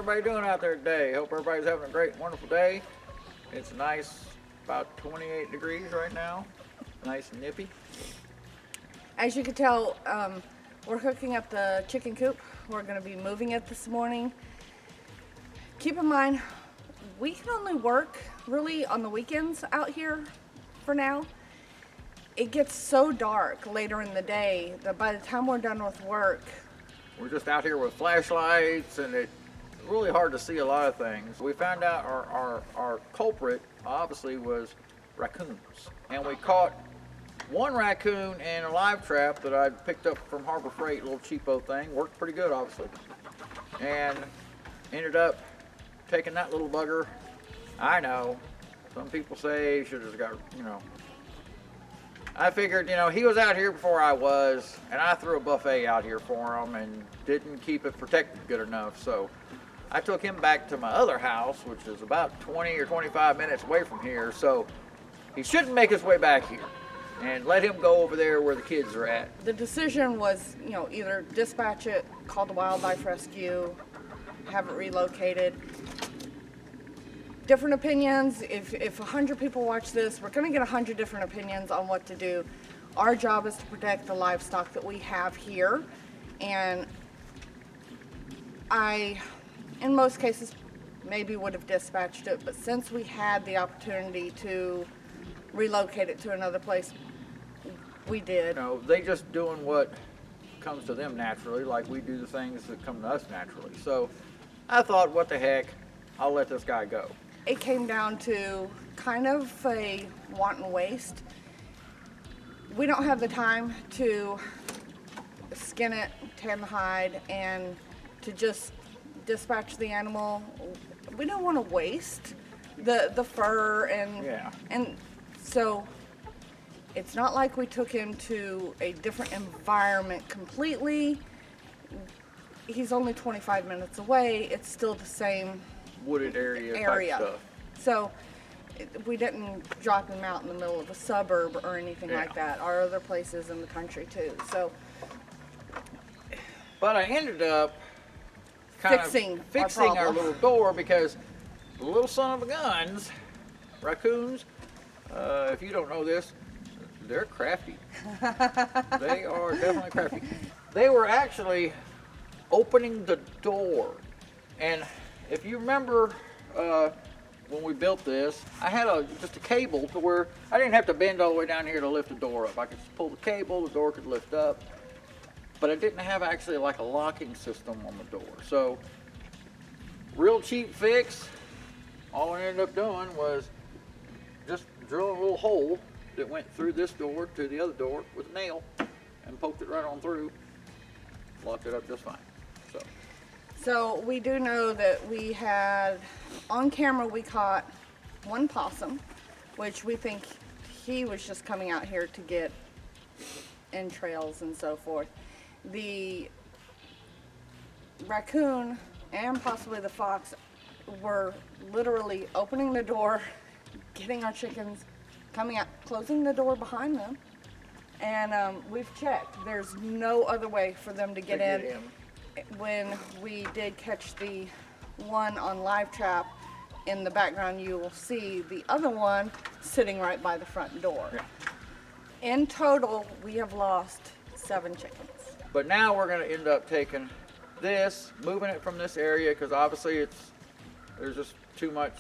everybody doing out there today? Hope everybody's having a great, wonderful day. It's nice, about 28 degrees right now. Nice and nippy. As you can tell, we're hooking up the chicken coop. We're going to be moving it this morning. Keep in mind, we can only work really on the weekends out here for now. It gets so dark later in the day that by the time we're done with work, We're just out here with flashlights, and it's really hard to see a lot of things. We found out our culprit obviously was raccoons, and we caught one raccoon in a live trap that I picked up from Harbor Freight, a little cheapo thing. Worked pretty good, obviously, and ended up taking that little bugger. I know some people say you should have just got, I figured, he was out here before I was, and I threw a buffet out here for him and didn't keep it protected good enough. So I took him back to my other house, which is about 20 or 25 minutes away from here. So he shouldn't make his way back here, and let him go over there where the kids are at. the decision was, either dispatch it, call the wildlife rescue, have it relocated. Different opinions. If 100 people watch this, we're going to get 100 different opinions on what to do. Our job is to protect the livestock that we have here, and I, in most cases, maybe would have dispatched it, but since we had the opportunity to relocate it to another place, we did. They just doing what comes to them naturally, like we do the things that come to us naturally. So I thought, what the heck, I'll let this guy go. It came down to kind of a wanton waste. We don't have the time to skin it, tan the hide, and to just dispatch the animal. We don't want to waste the fur and so it's not like we took him to a different environment completely. He's only 25 minutes away. It's still the same Wooded area type stuff. So we didn't drop him out in the middle of a suburb or anything like that. Our other places in the country too. So, but I ended up fixing our little door because the little son of a guns, raccoons, if you don't know this, they're crafty. They are definitely crafty. They were actually opening the door, and if you remember when we built this, I had just a cable to where I didn't have to bend all the way down here to lift the door up. I could just pull the cable, the door could lift up, but I didn't have actually like a locking system on the door. So, real cheap fix. All I ended up doing was just drilling a little hole that went through this door to the other door with a nail and poked it right on through. Locked it up just fine. So we do know that we had, on camera, we caught one possum, which we think he was just coming out here to get entrails and so forth. The raccoon and possibly the fox were literally opening the door, getting our chickens, coming out, closing the door behind them, and we've checked. There's no other way for them to get in. When we did catch the one on live trap, in the background you will see the other one sitting right by the front door. In total, we have lost 7 chickens. But now we're going to end up taking this, moving it from this area, because obviously there's just too much.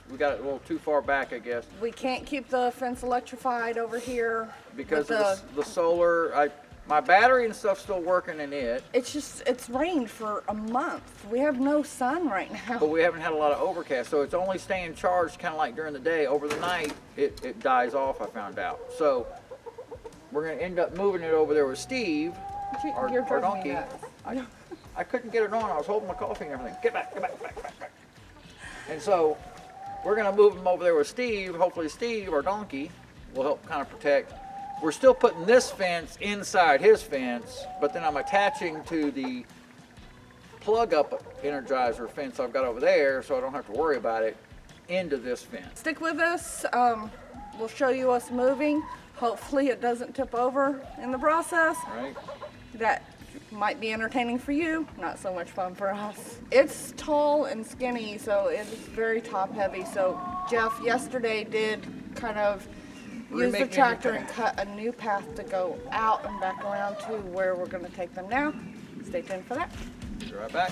We got it a little too far back, I guess. We can't keep the fence electrified over here because of the solar. My battery and stuff's still working in it. It's rained for a month. We have no sun right now. But we haven't had a lot of overcast, so it's only staying charged kind of like during the day. Over the night, it dies off, I found out. So we're going to end up moving it over there with Steve, our donkey. I couldn't get it on. I was holding my coffee and everything. Get back. And so we're going to move him over there with Steve. Hopefully Steve, our donkey, will help kind of protect. We're still putting this fence inside his fence, but then I'm attaching to the plug-up Energizer fence I've got over there, so I don't have to worry about it, into this fence. Stick with us. We'll show you us moving. Hopefully it doesn't tip over in the process. Right. That Might be entertaining for you, not so much fun for us. It's tall and skinny, so it's very top heavy. So Jeff yesterday did kind of use the tractor and cut a new path to go out and back around to where we're going to take them now. Stay tuned for that. Be right back.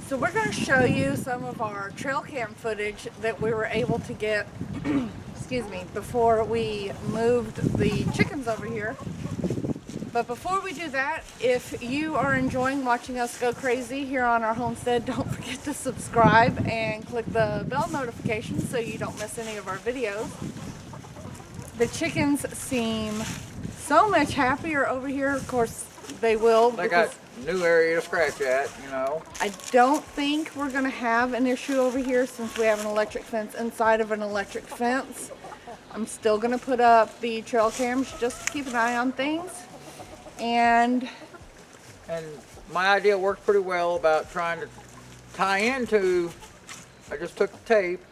So we're going to show you some of our trail cam footage that we were able to get, excuse me, before we moved the chickens over here. But before we do that, if you are enjoying watching us go crazy here on our homestead, don't forget to subscribe and click the bell notification so you don't miss any of our videos. The chickens seem so much happier over here. Of course, they will. They got new area to scratch at, you know. I don't think we're going to have an issue over here since we have an electric fence inside of an electric fence. I'm still going to put up the trail cams just to keep an eye on things. And my idea worked pretty well about trying to tie into, I just took the tape.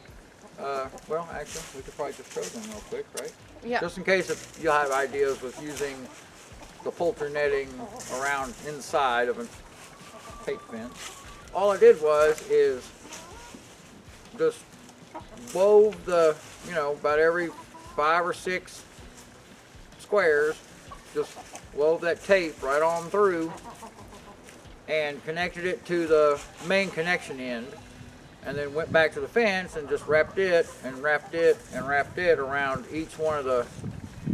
Well, actually, we could probably just show them real quick, right? yeah, Just in case if you have ideas with using the poultry netting around inside of a tape fence. All I did is just wove the, you know, about every 5 or 6 squares, just wove that tape right on through and connected it to the main connection end, and then went back to the fence and just wrapped it and wrapped it and wrapped it around each one of the,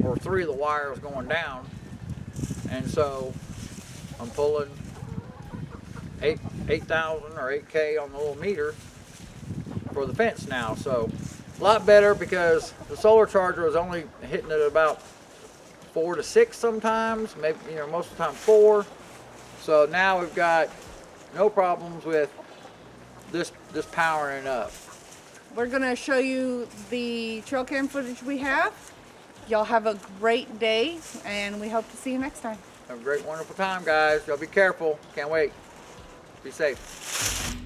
or 3 of the wires going down. And so I'm pulling 8,000 or 8K on the little meter for the fence now. So a lot better because the solar charger was only hitting it about 4 to 6 sometimes, maybe, you know, most of the time 4. So now we've got no problems with this powering up. we're going to show you the trail cam footage we have. Y'all have a great day, and we hope to see you next time. Have a great, wonderful time, guys. Y'all be careful. Can't wait. Be safe.